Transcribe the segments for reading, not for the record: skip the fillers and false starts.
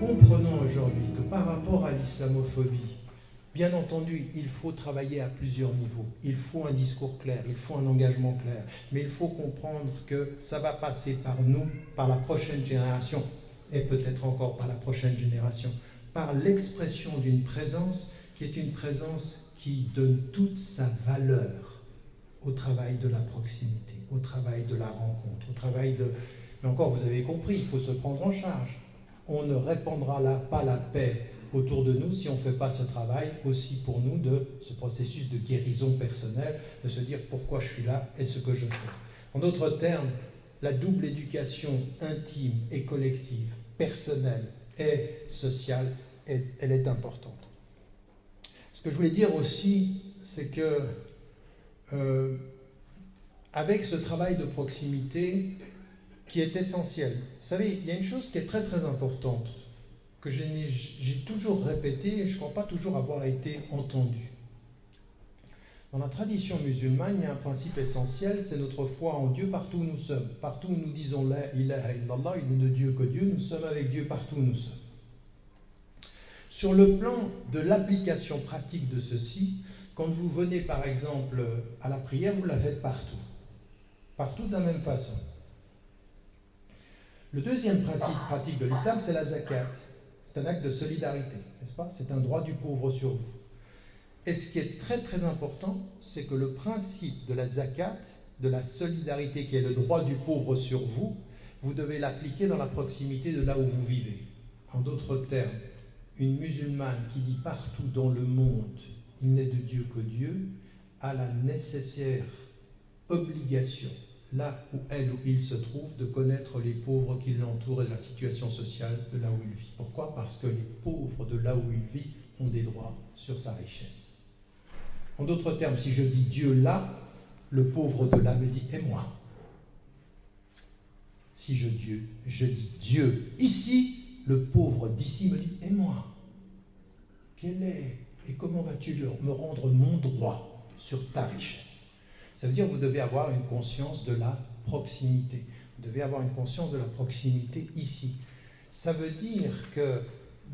comprenons aujourd'hui que par rapport à l'islamophobie, bien entendu, il faut travailler à plusieurs niveaux. Il faut un discours clair, il faut un engagement clair. Mais il faut comprendre que ça va passer par nous, par la prochaine génération, et peut-être encore par la prochaine génération, par l'expression d'une présence qui est une présence qui donne toute sa valeur au travail de la proximité, au travail de la rencontre, au travail de... Mais encore, vous avez compris, il faut se prendre en charge. On ne répandra pas la paix autour de nous si on ne fait pas ce travail aussi pour nous de ce processus de guérison personnelle, de se dire pourquoi je suis là et ce que je fais. En d'autres termes, la double éducation intime et collective, personnelle et sociale, elle est importante. Ce que je voulais dire aussi, c'est que avec ce travail de proximité qui est essentiel, vous savez, il y a une chose qui est très très importante, que j'ai toujours répété et je ne crois pas toujours avoir été entendu. Dans la tradition musulmane, il y a un principe essentiel, c'est notre foi en Dieu partout où nous sommes. Partout où nous disons « La ilaha illallah », il n'est de Dieu que Dieu, nous sommes avec Dieu partout où nous sommes. Sur le plan de l'application pratique de ceci, quand vous venez par exemple à la prière, vous la faites partout. Partout de la même façon. Le deuxième principe pratique de l'islam, c'est la zakat. C'est un acte de solidarité, n'est-ce pas? C'est un droit du pauvre sur vous. Et ce qui est très très important, c'est que le principe de la zakat, de la solidarité qui est le droit du pauvre sur vous, vous devez l'appliquer dans la proximité de là où vous vivez. En d'autres termes, une musulmane qui dit partout dans le monde « il n'est de Dieu que Dieu » a la nécessaire obligation, là où elle ou il se trouve, de connaître les pauvres qui l'entourent et la situation sociale de là où il vit. Pourquoi? Parce que les pauvres de là où il vit ont des droits sur sa richesse. En d'autres termes, si je dis Dieu là, le pauvre de là me dit « et moi ». Si je dis Dieu ici, le pauvre d'ici me dit « et moi ». Quel est et comment vas-tu me rendre mon droit sur ta richesse? Ça veut dire que vous devez avoir une conscience de la proximité. Vous devez avoir une conscience de la proximité ici. Ça veut dire que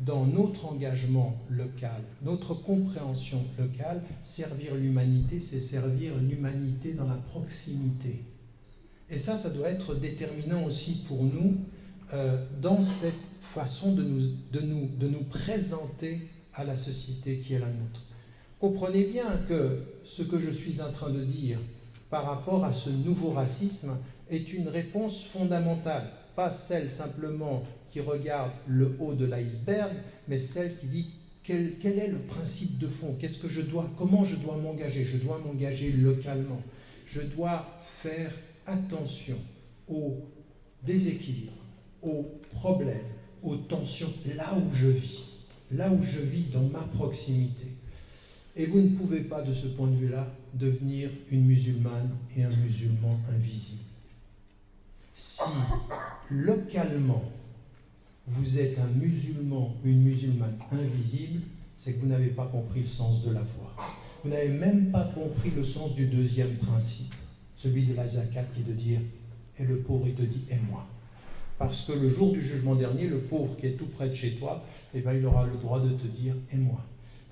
dans notre engagement local, notre compréhension locale, servir l'humanité, c'est servir l'humanité dans la proximité. Et ça doit être déterminant aussi pour nous dans cette façon de nous présenter à la société qui est la nôtre. Comprenez bien que ce que je suis en train de dire par rapport à ce nouveau racisme est une réponse fondamentale, pas celle simplement qui regarde le haut de l'iceberg, mais celle qui dit quel est le principe de fond, comment je dois m'engager? Je dois m'engager localement. Je dois faire attention aux déséquilibres, aux problèmes, aux tensions là où je vis dans ma proximité. Et vous ne pouvez pas, de ce point de vue-là, devenir une musulmane et un musulman invisible. Si, localement, vous êtes un musulman ou une musulmane invisible, c'est que vous n'avez pas compris le sens de la foi. Vous n'avez même pas compris le sens du deuxième principe, celui de la zakat, qui est de dire « et le pauvre, il te dit « et moi ». Parce que le jour du jugement dernier, le pauvre qui est tout près de chez toi, il aura le droit de te dire « et moi ».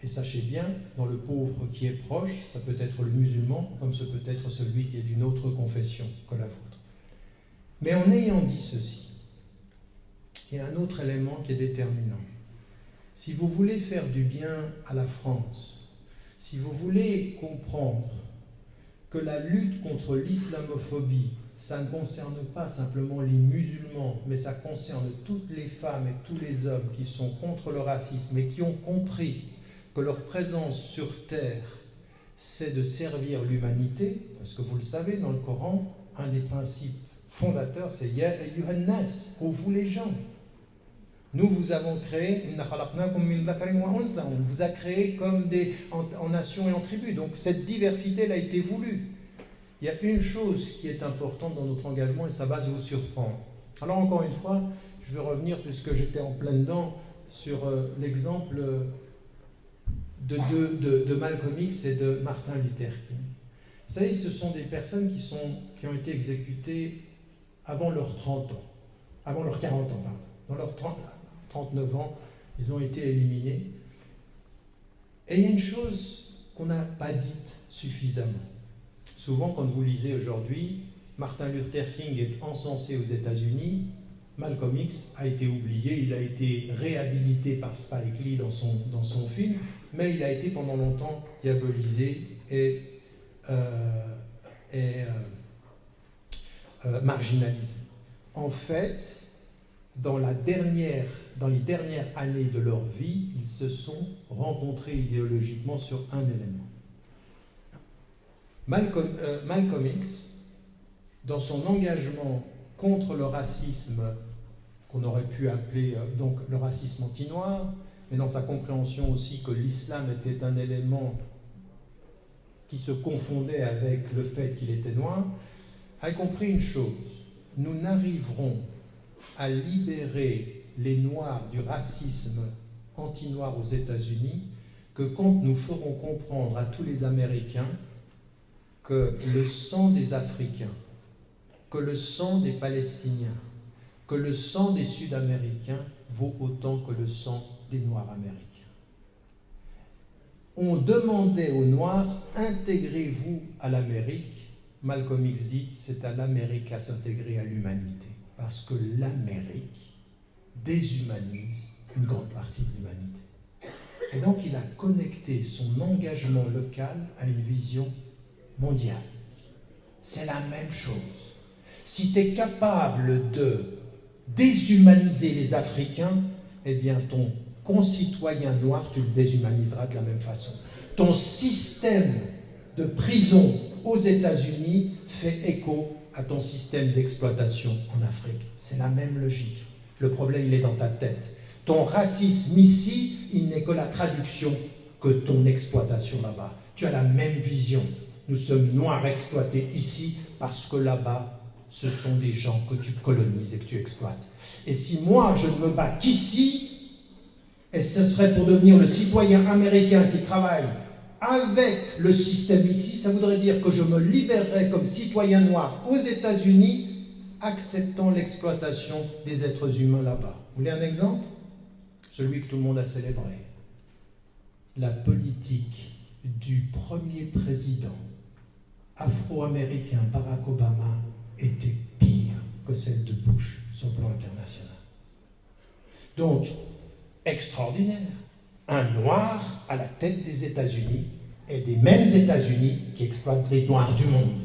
Et sachez bien, dans le pauvre qui est proche, ça peut être le musulman, comme ce peut être celui qui est d'une autre confession que la vôtre. Mais en ayant dit ceci, il y a un autre élément qui est déterminant. Si vous voulez faire du bien à la France, si vous voulez comprendre que la lutte contre l'islamophobie, ça ne concerne pas simplement les musulmans, mais ça concerne toutes les femmes et tous les hommes qui sont contre le racisme et qui ont compris que leur présence sur terre, c'est de servir l'humanité, parce que vous le savez, dans le Coran, un des principes fondateurs, c'est « Ya ayyuhan nas », « ô vous les gens ». Nous vous avons créé, on vous a créé comme en nations et en tribus. Donc cette diversité a été voulue. Il y a une chose qui est importante dans notre engagement et ça va vous surprendre. Alors encore une fois, je vais revenir, puisque j'étais en plein dedans, sur l'exemple de Malcolm X et de Martin Luther King. Vous savez, ce sont des personnes qui ont été exécutées avant leurs 30 ans, avant leurs 40 ans, pardon. Dans leurs 39 ans, ils ont été éliminés. Et il y a une chose qu'on n'a pas dite suffisamment. Souvent, quand vous lisez aujourd'hui, Martin Luther King est encensé aux États-Unis, Malcolm X a été oublié, il a été réhabilité par Spike Lee dans son film, mais il a été pendant longtemps diabolisé et marginalisé. En fait, dans les dernières années de leur vie, ils se sont rencontrés idéologiquement sur un élément. Malcolm X, dans son engagement contre le racisme qu'on aurait pu appeler donc le racisme anti-noir, mais dans sa compréhension aussi que l'islam était un élément qui se confondait avec le fait qu'il était noir, a compris une chose: nous n'arriverons à libérer les Noirs du racisme anti-noir aux États-Unis que quand nous ferons comprendre à tous les Américains que le sang des Africains, que le sang des Palestiniens, que le sang des Sud-Américains vaut autant que le sang des Noirs américains. On demandait aux Noirs, intégrez-vous à l'Amérique. Malcolm X dit, c'est à l'Amérique à s'intégrer à l'humanité, parce que l'Amérique déshumanise une grande partie de l'humanité. Et donc il a connecté son engagement local à une vision mondiale. C'est la même chose. Si tu es capable de déshumaniser les Africains, eh bien ton concitoyen noir, tu le déshumaniseras de la même façon. Ton système de prison aux États-Unis fait écho à ton système d'exploitation en Afrique. C'est la même logique. Le problème, il est dans ta tête. Ton racisme ici, il n'est que la traduction que ton exploitation là-bas. Tu as la même vision. Nous sommes noirs exploités ici parce que là-bas, ce sont des gens que tu colonises et que tu exploites. Et si moi, je ne me bats qu'ici, et ce serait pour devenir le citoyen américain qui travaille avec le système ici, ça voudrait dire que je me libérerais comme citoyen noir aux États-Unis, acceptant l'exploitation des êtres humains là-bas. Vous voulez un exemple? Celui que tout le monde a célébré. La politique du premier président afro-américain Barack Obama était pire que celle de Bush sur le plan international. Donc, extraordinaire. Un noir à la tête des États-Unis et des mêmes États-Unis qui exploitent les noirs du monde.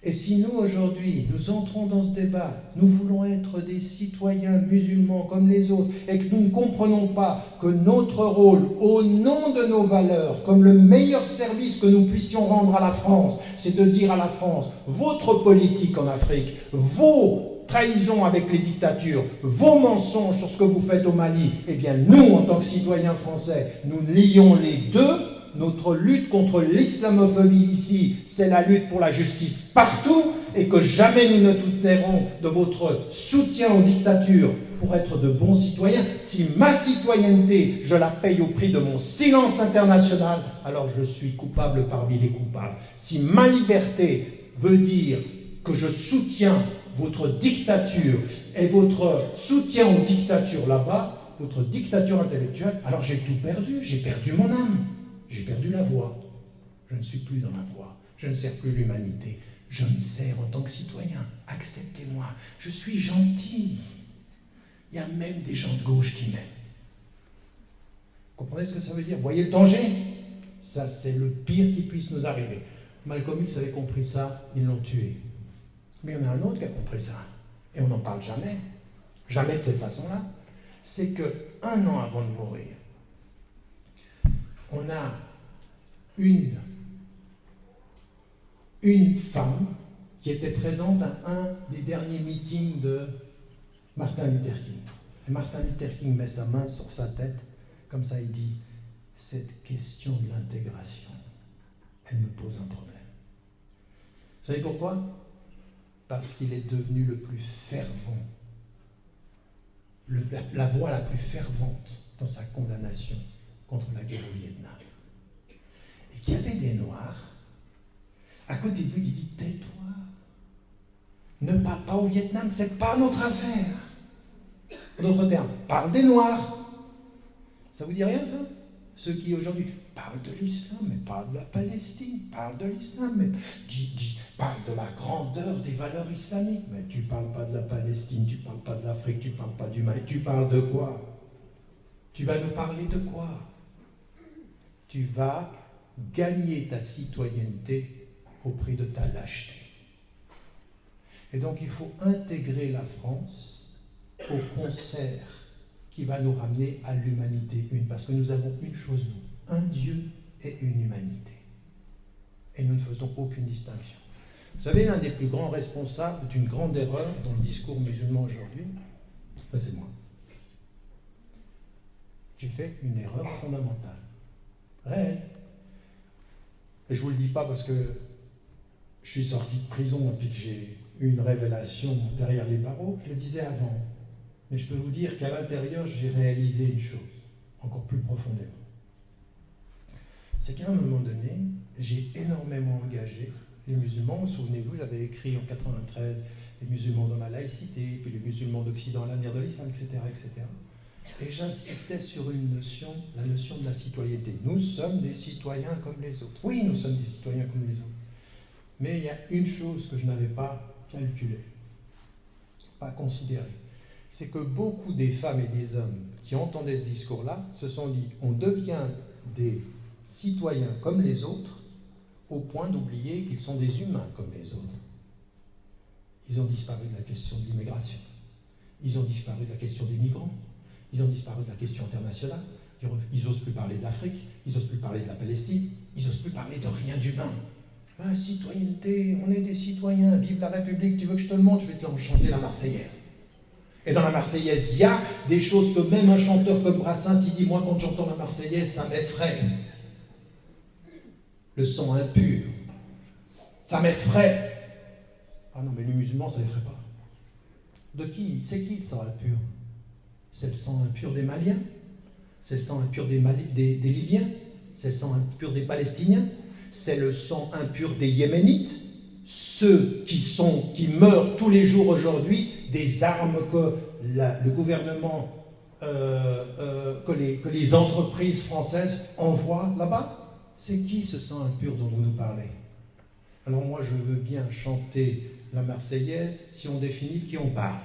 Et si nous, aujourd'hui, nous entrons dans ce débat, nous voulons être des citoyens musulmans comme les autres, et que nous ne comprenons pas que notre rôle, au nom de nos valeurs, comme le meilleur service que nous puissions rendre à la France, c'est de dire à la France, votre politique en Afrique, vos trahisons avec les dictatures, vos mensonges sur ce que vous faites au Mali, eh bien nous, en tant que citoyens français, nous lions les deux. Notre lutte contre l'islamophobie ici, c'est la lutte pour la justice partout, et que jamais nous ne douterons de votre soutien aux dictatures pour être de bons citoyens. Si ma citoyenneté, je la paye au prix de mon silence international, alors je suis coupable parmi les coupables. Si ma liberté veut dire que je soutiens votre dictature et votre soutien aux dictatures là-bas, votre dictature intellectuelle, alors j'ai tout perdu, j'ai perdu mon âme. J'ai perdu la voix. Je ne suis plus dans la voix. Je ne sers plus l'humanité. Je me sers en tant que citoyen. Acceptez-moi. Je suis gentil. Il y a même des gens de gauche qui m'aiment. Vous comprenez ce que ça veut dire? Voyez le danger? Ça, c'est le pire qui puisse nous arriver. Malcolm X avait compris ça, ils l'ont tué. Mais il y en a un autre qui a compris ça. Et on n'en parle jamais. Jamais de cette façon-là. C'est qu'un an avant de mourir, on a une femme qui était présente à un des derniers meetings de Martin Luther King. Et Martin Luther King met sa main sur sa tête, comme ça il dit, cette question de l'intégration, elle me pose un problème. Vous savez pourquoi? Parce qu'il est devenu le plus fervent, la voix la plus fervente dans sa condamnation contre la guerre au Vietnam. Et qu'il y avait des Noirs à côté de lui qui dit « Tais-toi, ne pars pas au Vietnam, c'est pas notre affaire. En d'autres termes, parle des Noirs. Ça vous dit rien, ça? Ceux qui aujourd'hui parlent de l'islam, mais parlent de la Palestine, parlent de l'islam, mais parlent de la grandeur des valeurs islamiques. Mais tu ne parles pas de la Palestine, tu ne parles pas de l'Afrique, tu ne parles pas du Mali, tu parles de quoi? Tu vas nous parler de quoi? Tu vas gagner ta citoyenneté au prix de ta lâcheté. Et donc il faut intégrer la France au concert qui va nous ramener à l'humanité une, parce que nous avons une chose, nous, un Dieu et une humanité. Et nous ne faisons aucune distinction. Vous savez, l'un des plus grands responsables d'une grande erreur dans le discours musulman aujourd'hui, ça c'est moi. J'ai fait une erreur fondamentale, réelle. Et je ne vous le dis pas parce que je suis sorti de prison et puis que j'ai eu une révélation derrière les barreaux, je le disais avant. Mais je peux vous dire qu'à l'intérieur, j'ai réalisé une chose, encore plus profondément. C'est qu'à un moment donné, j'ai énormément engagé les musulmans. Souvenez-vous, j'avais écrit en 93 les musulmans dans la laïcité, puis les musulmans d'Occident, l'avenir de l'islam, etc., etc. Et j'insistais sur une notion, la notion de la citoyenneté. Nous sommes des citoyens comme les autres. Oui, nous sommes des citoyens comme les autres. Mais il y a une chose que je n'avais pas calculée, pas considérée. C'est que beaucoup des femmes et des hommes qui entendaient ce discours-là se sont dit « on devient des citoyens comme les autres au point d'oublier qu'ils sont des humains comme les autres ». Ils ont disparu de la question de l'immigration. Ils ont disparu de la question des migrants. Ils ont disparu de la question internationale. Ils n'osent plus parler d'Afrique. Ils n'osent plus parler de la Palestine. Ils n'osent plus parler de rien d'humain. Ah, citoyenneté, on est des citoyens. Vive la République, tu veux que je te le montre? Je vais te chanter la Marseillaise. Et dans la Marseillaise, il y a des choses que même un chanteur comme Brassens, il dit, moi quand j'entends la Marseillaise, ça m'effraie. Le sang impur. Ça m'effraie. Ah non, mais les musulmans, ça ne l'effraie pas. De qui? C'est qui le sang impur? C'est le sang impur des Maliens? C'est le sang impur des Libyens? C'est le sang impur des Palestiniens? C'est le sang impur des Yéménites? Ceux qui meurent tous les jours aujourd'hui des armes que le gouvernement, que les entreprises françaises envoient là-bas? C'est qui ce sang impur dont vous nous parlez? Alors moi, je veux bien chanter la Marseillaise si on définit qui on parle.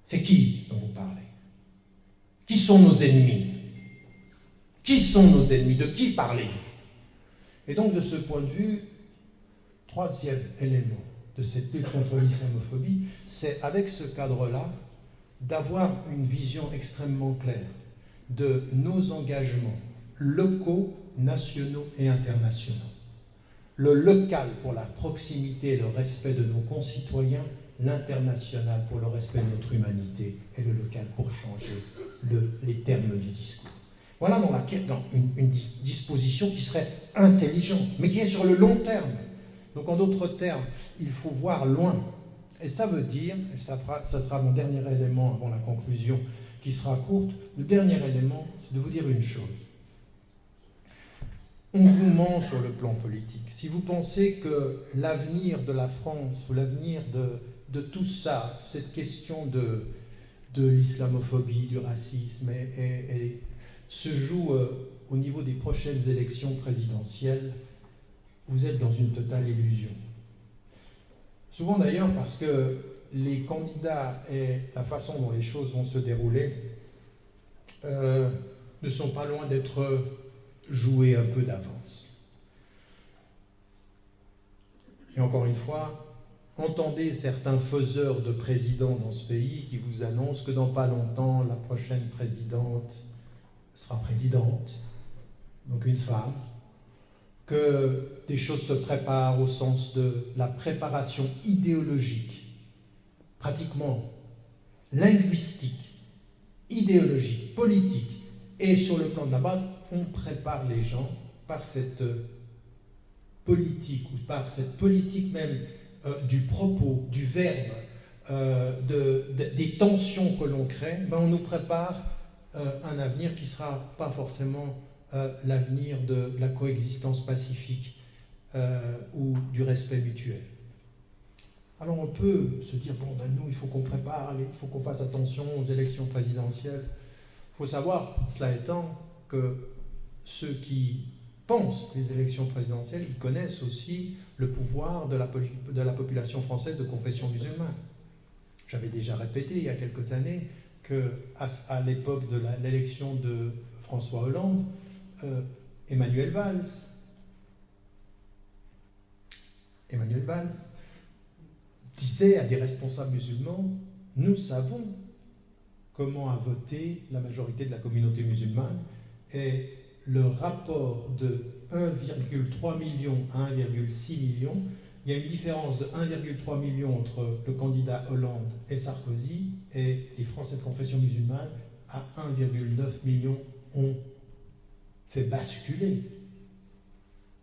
C'est qui dont vous parlez? Qui sont nos ennemis? Qui sont nos ennemis? De qui parlez-vous? Et donc, de ce point de vue, troisième élément de cette lutte contre l'islamophobie, c'est avec ce cadre-là d'avoir une vision extrêmement claire de nos engagements locaux, nationaux et internationaux. Le local pour la proximité et le respect de nos concitoyens, l'international pour le respect de notre humanité et le local pour changer les termes du discours. Voilà dans une disposition qui serait intelligente, mais qui est sur le long terme. Donc en d'autres termes, il faut voir loin. Et ça veut dire, et ça sera mon dernier élément avant la conclusion qui sera courte, le dernier élément, c'est de vous dire une chose. On vous ment sur le plan politique. Si vous pensez que l'avenir de la France ou l'avenir de tout ça, cette question de l'islamophobie, du racisme, se joue au niveau des prochaines élections présidentielles, vous êtes dans une totale illusion. Souvent d'ailleurs parce que les candidats et la façon dont les choses vont se dérouler ne sont pas loin d'être joués un peu d'avance. Et encore une fois, entendez certains faiseurs de présidents dans ce pays qui vous annoncent que dans pas longtemps, la prochaine présidente sera présidente, donc une femme, que des choses se préparent au sens de la préparation idéologique, pratiquement linguistique, idéologique, politique, et sur le plan de la base, on prépare les gens par cette politique, ou par cette politique même du propos, du verbe, des tensions que l'on crée, on nous prépare un avenir qui ne sera pas forcément l'avenir de la coexistence pacifique ou du respect mutuel. Alors on peut se dire, bon, ben nous, il faut qu'on prépare, il faut qu'on fasse attention aux élections présidentielles. Il faut savoir, cela étant, que ceux qui pensent les élections présidentielles, ils connaissent aussi le pouvoir de la population française de confession musulmane. J'avais déjà répété il y a quelques années qu'à l'époque de l'élection de François Hollande, Emmanuel Valls disait à des responsables musulmans, nous savons comment a voté la majorité de la communauté musulmane, et le rapport de 1,3 million à 1,6 million, il y a une différence de 1,3 million entre le candidat Hollande et Sarkozy, et les Français de confession musulmane à 1,9 million ont fait basculer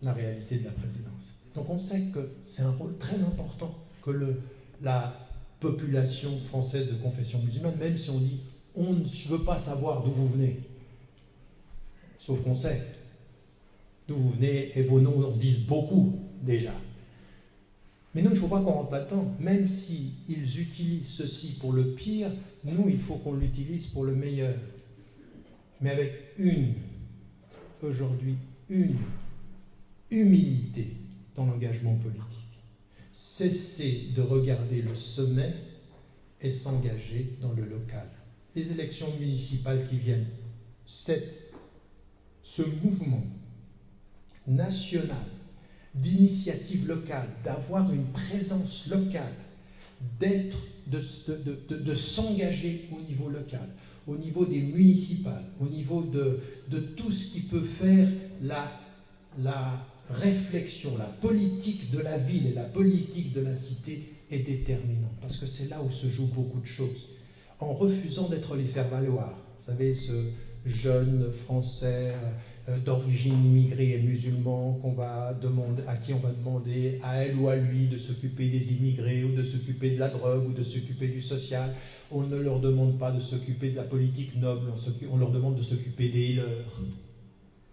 la réalité de la présidence. Donc on sait que c'est un rôle très important que la population française de confession musulmane, même si on dit on ne veut pas savoir d'où vous venez, sauf qu'on sait d'où vous venez et vos noms en disent beaucoup déjà. Mais nous, il ne faut pas qu'on rentre là-dedans. Même s'ils utilisent ceci pour le pire, nous, il faut qu'on l'utilise pour le meilleur. Mais avec aujourd'hui, une humilité dans l'engagement politique. Cesser de regarder le sommet et s'engager dans le local. Les élections municipales qui viennent, ce mouvement national d'initiative locale, d'avoir une présence locale, de s'engager au niveau local, au niveau des municipales, au niveau de tout ce qui peut faire la réflexion, la politique de la ville et la politique de la cité est déterminant, parce que c'est là où se jouent beaucoup de choses. En refusant d'être les faire-valoir, vous savez, ce jeune Français d'origine immigrée et musulman à qui on va demander à elle ou à lui de s'occuper des immigrés ou de s'occuper de la drogue ou de s'occuper du social. On ne leur demande pas de s'occuper de la politique noble, on leur demande de s'occuper des leurs.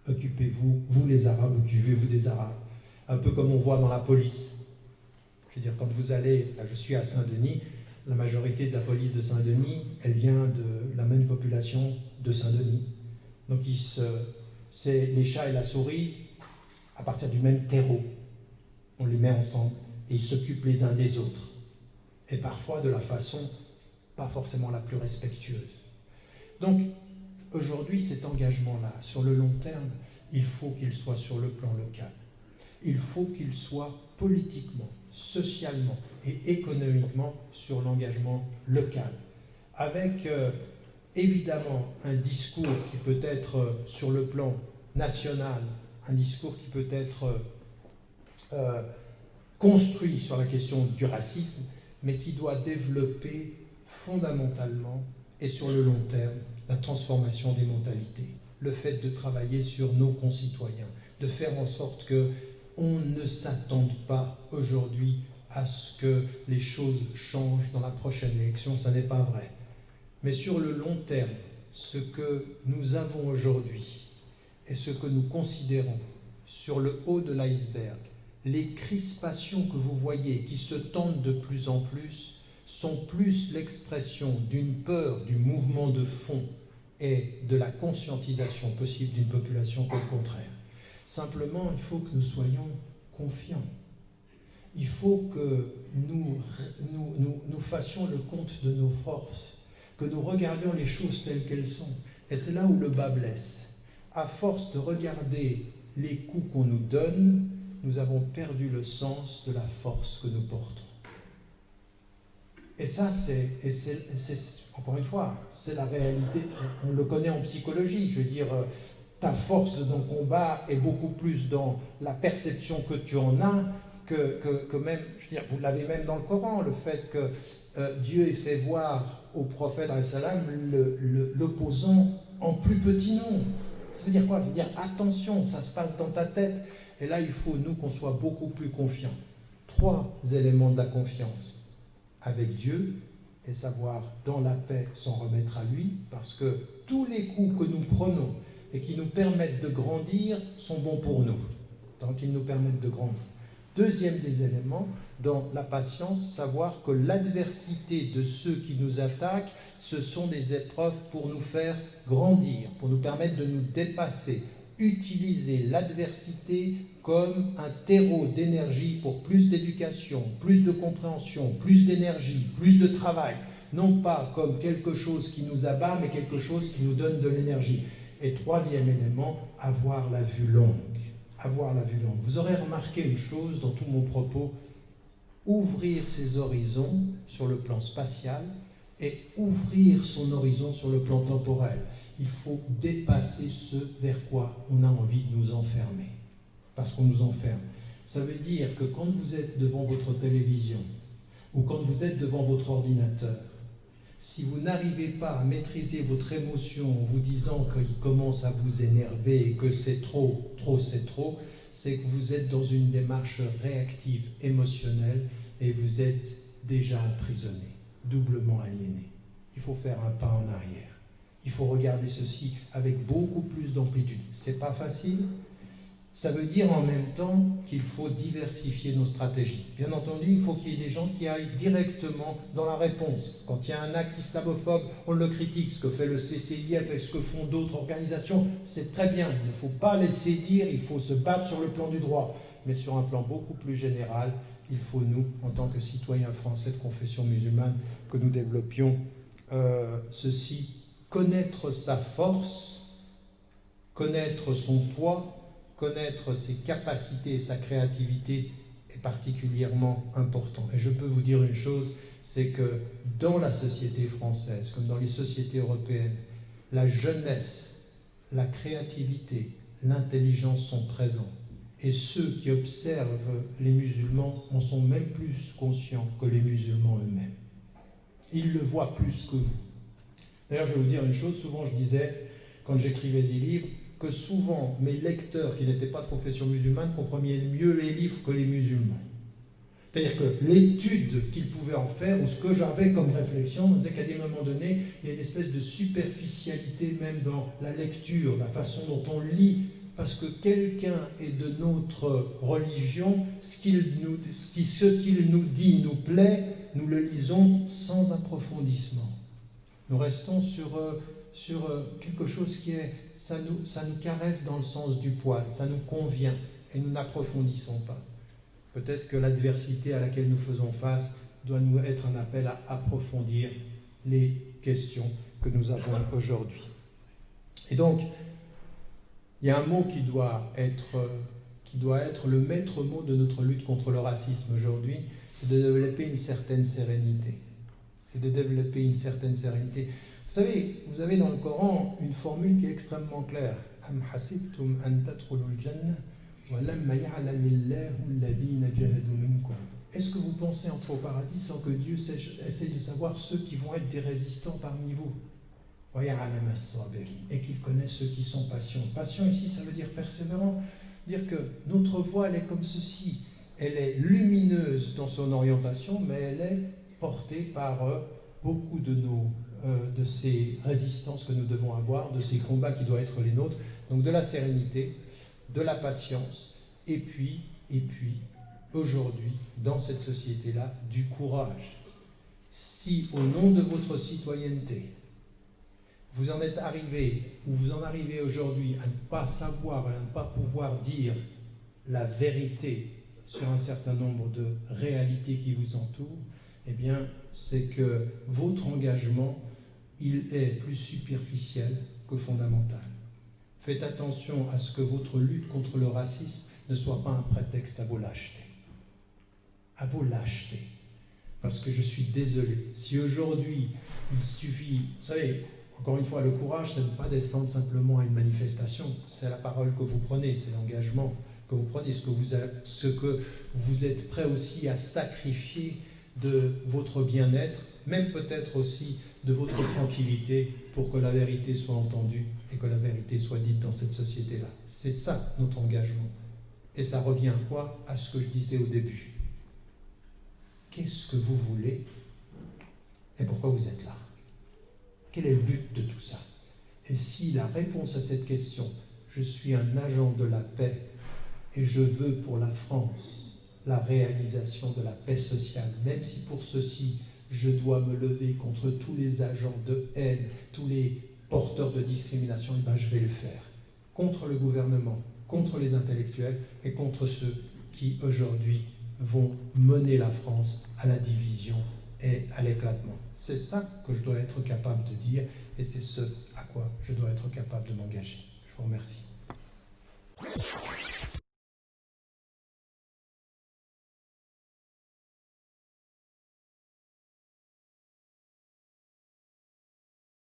Occupez-vous, vous les Arabes, occupez-vous des Arabes. Un peu comme on voit dans la police. Je veux dire, quand vous allez, là je suis à Saint-Denis, la majorité de la police de Saint-Denis, elle vient de la même population de Saint-Denis. Donc c'est les chats et la souris à partir du même terreau. On les met ensemble et ils s'occupent les uns des autres. Et parfois de la façon pas forcément la plus respectueuse. Donc, aujourd'hui, cet engagement-là, sur le long terme, il faut qu'il soit sur le plan local. Il faut qu'il soit politiquement, socialement et économiquement sur l'engagement local. Avec évidemment un discours qui peut être sur le plan national, un discours qui peut être construit sur la question du racisme, mais qui doit développer fondamentalement et sur le long terme la transformation des mentalités, le fait de travailler sur nos concitoyens, de faire en sorte qu'on ne s'attende pas aujourd'hui à ce que les choses changent dans la prochaine élection, ça n'est pas vrai. Mais sur le long terme, ce que nous avons aujourd'hui et ce que nous considérons sur le haut de l'iceberg, les crispations que vous voyez qui se tendent de plus en plus, sont plus l'expression d'une peur du mouvement de fond et de la conscientisation possible d'une population que le contraire. Simplement, il faut que nous soyons confiants. Il faut que nous fassions le compte de nos forces, que nous regardions les choses telles qu'elles sont. Et c'est là où le bas blesse. À force de regarder les coups qu'on nous donne, nous avons perdu le sens de la force que nous portons. Et ça, encore une fois, c'est la réalité. On le connaît en psychologie. Je veux dire, ta force dans le combat est beaucoup plus dans la perception que tu en as que même, je veux dire, vous l'avez même dans le Coran, le fait que Dieu ait fait voir au prophète l'opposant en plus petit nombre. Ça veut dire quoi? Ça veut dire attention, ça se passe dans ta tête. Et là, il faut, nous, qu'on soit beaucoup plus confiants. 3 éléments de la confiance. Avec Dieu, et savoir dans la paix s'en remettre à lui, parce que tous les coups que nous prenons et qui nous permettent de grandir sont bons pour nous, tant qu'ils nous permettent de grandir. Deuxième des éléments, dans la patience, savoir que l'adversité de ceux qui nous attaquent, ce sont des épreuves pour nous faire grandir, pour nous permettre de nous dépasser. Utiliser l'adversité comme un terreau d'énergie pour plus d'éducation, plus de compréhension, plus d'énergie, plus de travail. Non pas comme quelque chose qui nous abat, mais quelque chose qui nous donne de l'énergie. Et troisième élément, avoir la vue longue. Avoir la vue longue. Vous aurez remarqué une chose dans tout mon propos, ouvrir ses horizons sur le plan spatial et ouvrir son horizon sur le plan temporel. Il faut dépasser ce vers quoi on a envie de nous enfermer. Parce qu'on nous enferme. Ça veut dire que quand vous êtes devant votre télévision ou quand vous êtes devant votre ordinateur, si vous n'arrivez pas à maîtriser votre émotion en vous disant qu'il commence à vous énerver et que c'est trop, c'est que vous êtes dans une démarche réactive, émotionnelle, et vous êtes déjà emprisonné, doublement aliéné. Il faut faire un pas en arrière. Il faut regarder ceci avec beaucoup plus d'amplitude. C'est pas facile. Ça veut dire en même temps qu'il faut diversifier nos stratégies. Bien entendu, il faut qu'il y ait des gens qui aillent directement dans la réponse. Quand il y a un acte islamophobe, on le critique. Ce que fait le CCIF et ce que font d'autres organisations, c'est très bien. Il ne faut pas laisser dire, il faut se battre sur le plan du droit. Mais sur un plan beaucoup plus général, il faut nous, en tant que citoyens français de confession musulmane, que nous développions ceci. Connaître sa force, connaître son poids, connaître ses capacités et sa créativité est particulièrement important. Et je peux vous dire une chose, c'est que dans la société française, comme dans les sociétés européennes, la jeunesse, la créativité, l'intelligence sont présents. Et ceux qui observent les musulmans en sont même plus conscients que les musulmans eux-mêmes. Ils le voient plus que vous. D'ailleurs, je vais vous dire une chose, souvent je disais, quand j'écrivais des livres, que souvent mes lecteurs qui n'étaient pas de confession musulmane comprenaient mieux les livres que les musulmans. C'est-à-dire que l'étude qu'ils pouvaient en faire, ou ce que j'avais comme réflexion, me disait qu'à des moments donnés, il y a une espèce de superficialité même dans la lecture, la façon dont on lit, parce que quelqu'un est de notre religion, ce qu'il nous dit nous plaît, nous le lisons sans approfondissement. Nous restons sur quelque chose qui est, ça nous caresse dans le sens du poil, ça nous convient, et nous n'approfondissons pas. Peut-être que l'adversité à laquelle nous faisons face doit nous être un appel à approfondir les questions que nous avons aujourd'hui. Et donc, il y a un mot qui doit être le maître mot de notre lutte contre le racisme aujourd'hui, c'est de développer une certaine sérénité. C'est de développer une certaine sérénité. Vous savez, vous avez dans le Coran une formule qui est extrêmement claire. Am hasibtum an tadkhulul jannah wa lamma ya'lamillahu alladhina jahadu minkum. Est-ce que vous pensez entrer au paradis sans que Dieu essaie de savoir ceux qui vont être des résistants parmi vous? Et qu'il connaisse ceux qui sont patients. Patient ici, ça veut dire persévérant. Dire que notre voie, elle est comme ceci. Elle est lumineuse dans son orientation, mais elle est portée par beaucoup de ces résistances que nous devons avoir, de ces combats qui doivent être les nôtres. Donc de la sérénité, de la patience, et puis aujourd'hui, dans cette société-là, du courage. Si au nom de votre citoyenneté, vous en êtes arrivé, ou vous en arrivez aujourd'hui à ne pas savoir, à ne pas pouvoir dire la vérité sur un certain nombre de réalités qui vous entourent, eh bien, c'est que votre engagement, il est plus superficiel que fondamental. Faites attention à ce que votre lutte contre le racisme ne soit pas un prétexte à vos lâchetés. À vos lâchetés. Parce que je suis désolé, si aujourd'hui, il suffit, vous savez, encore une fois, le courage, ce n'est pas descendre simplement à une manifestation, c'est la parole que vous prenez, c'est l'engagement que vous prenez, ce que vous êtes prêt aussi à sacrifier de votre bien-être, même peut-être aussi de votre tranquillité pour que la vérité soit entendue et que la vérité soit dite dans cette société-là. C'est ça notre engagement. Et ça revient à quoi? À ce que je disais au début. Qu'est-ce que vous voulez et pourquoi vous êtes là? Quel est le but de tout ça? Et si la réponse à cette question, je suis un agent de la paix et je veux pour la France la réalisation de la paix sociale, même si pour ceci, je dois me lever contre tous les agents de haine, tous les porteurs de discrimination, et je vais le faire. Contre le gouvernement, contre les intellectuels et contre ceux qui, aujourd'hui, vont mener la France à la division et à l'éclatement. C'est ça que je dois être capable de dire et c'est ce à quoi je dois être capable de m'engager. Je vous remercie.